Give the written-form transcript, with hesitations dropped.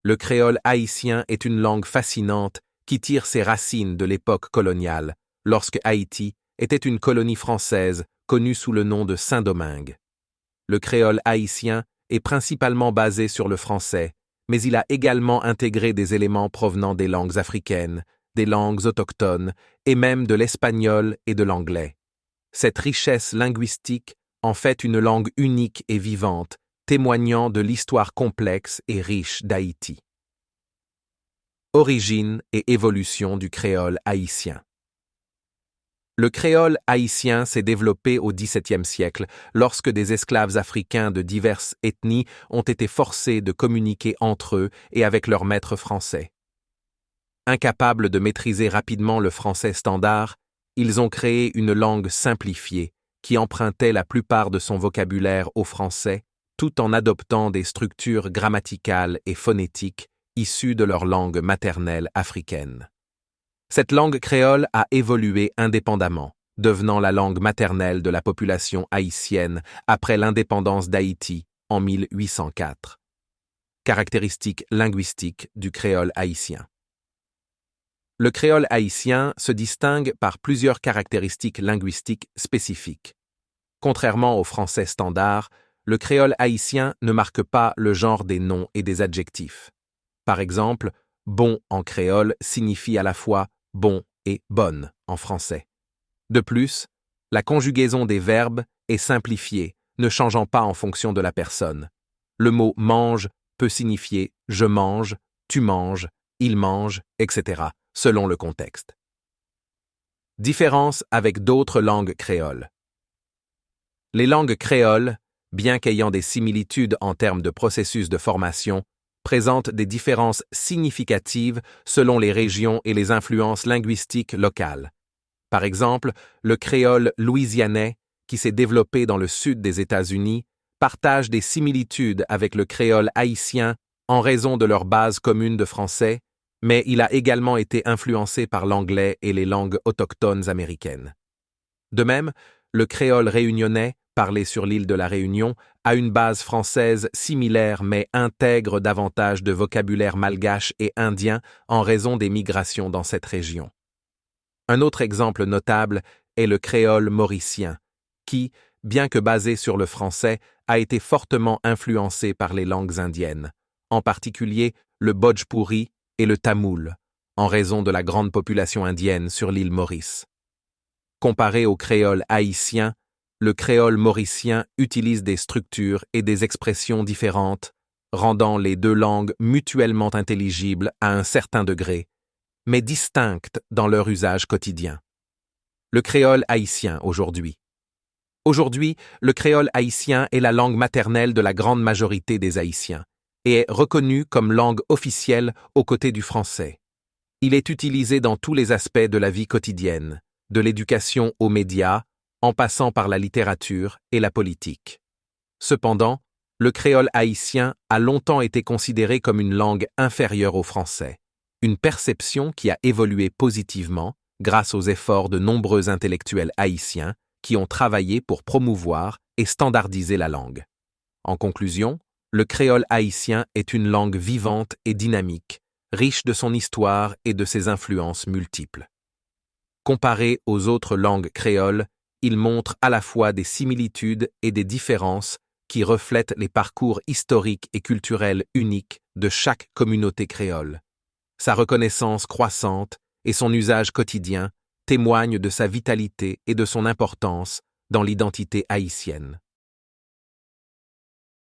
Le créole haïtien est une langue fascinante qui tire ses racines de l'époque coloniale, lorsque Haïti était une colonie française connue sous le nom de Saint-Domingue. Le créole haïtien est principalement basé sur le français, mais il a également intégré des éléments provenant des langues africaines, des langues autochtones et même de l'espagnol et de l'anglais. Cette richesse linguistique en fait une langue unique et vivante, témoignant de l'histoire complexe et riche d'Haïti. Origine et évolution du créole haïtien. Le créole haïtien s'est développé au XVIIe siècle, lorsque des esclaves africains de diverses ethnies ont été forcés de communiquer entre eux et avec leurs maîtres français. Incapables de maîtriser rapidement le français standard, ils ont créé une langue simplifiée, qui empruntait la plupart de son vocabulaire au français, tout en adoptant des structures grammaticales et phonétiques issues de leur langue maternelle africaine. Cette langue créole a évolué indépendamment, devenant la langue maternelle de la population haïtienne après l'indépendance d'Haïti en 1804. Caractéristiques linguistiques du créole haïtien. Le créole haïtien se distingue par plusieurs caractéristiques linguistiques spécifiques. Contrairement au français standard, le créole haïtien ne marque pas le genre des noms et des adjectifs. Par exemple, bon en créole signifie à la fois bon et bonne en français. De plus, la conjugaison des verbes est simplifiée, ne changeant pas en fonction de la personne. Le mot mange peut signifier je mange, tu manges, il mange, etc., selon le contexte. Différence avec d'autres langues créoles. Les langues créoles, bien qu'ayant des similitudes en termes de processus de formation, présentent des différences significatives selon les régions et les influences linguistiques locales. Par exemple, le créole louisianais, qui s'est développé dans le sud des États-Unis, partage des similitudes avec le créole haïtien en raison de leur base commune de français, mais il a également été influencé par l'anglais et les langues autochtones américaines. De même, le créole réunionnais, parlé sur l'île de la Réunion, a une base française similaire mais intègre davantage de vocabulaire malgache et indien en raison des migrations dans cette région. Un autre exemple notable est le créole mauricien, qui, bien que basé sur le français, a été fortement influencé par les langues indiennes, en particulier le bhojpuri et le tamoul, en raison de la grande population indienne sur l'île Maurice. Comparé au créole haïtien, le créole mauricien utilise des structures et des expressions différentes, rendant les deux langues mutuellement intelligibles à un certain degré, mais distinctes dans leur usage quotidien. Le créole haïtien aujourd'hui. Aujourd'hui, le créole haïtien est la langue maternelle de la grande majorité des Haïtiens et est reconnu comme langue officielle aux côtés du français. Il est utilisé dans tous les aspects de la vie quotidienne, de l'éducation aux médias, en passant par la littérature et la politique. Cependant, le créole haïtien a longtemps été considéré comme une langue inférieure au français, une perception qui a évolué positivement grâce aux efforts de nombreux intellectuels haïtiens qui ont travaillé pour promouvoir et standardiser la langue. En conclusion, le créole haïtien est une langue vivante et dynamique, riche de son histoire et de ses influences multiples. Comparé aux autres langues créoles, il montre à la fois des similitudes et des différences qui reflètent les parcours historiques et culturels uniques de chaque communauté créole. Sa reconnaissance croissante et son usage quotidien témoignent de sa vitalité et de son importance dans l'identité haïtienne.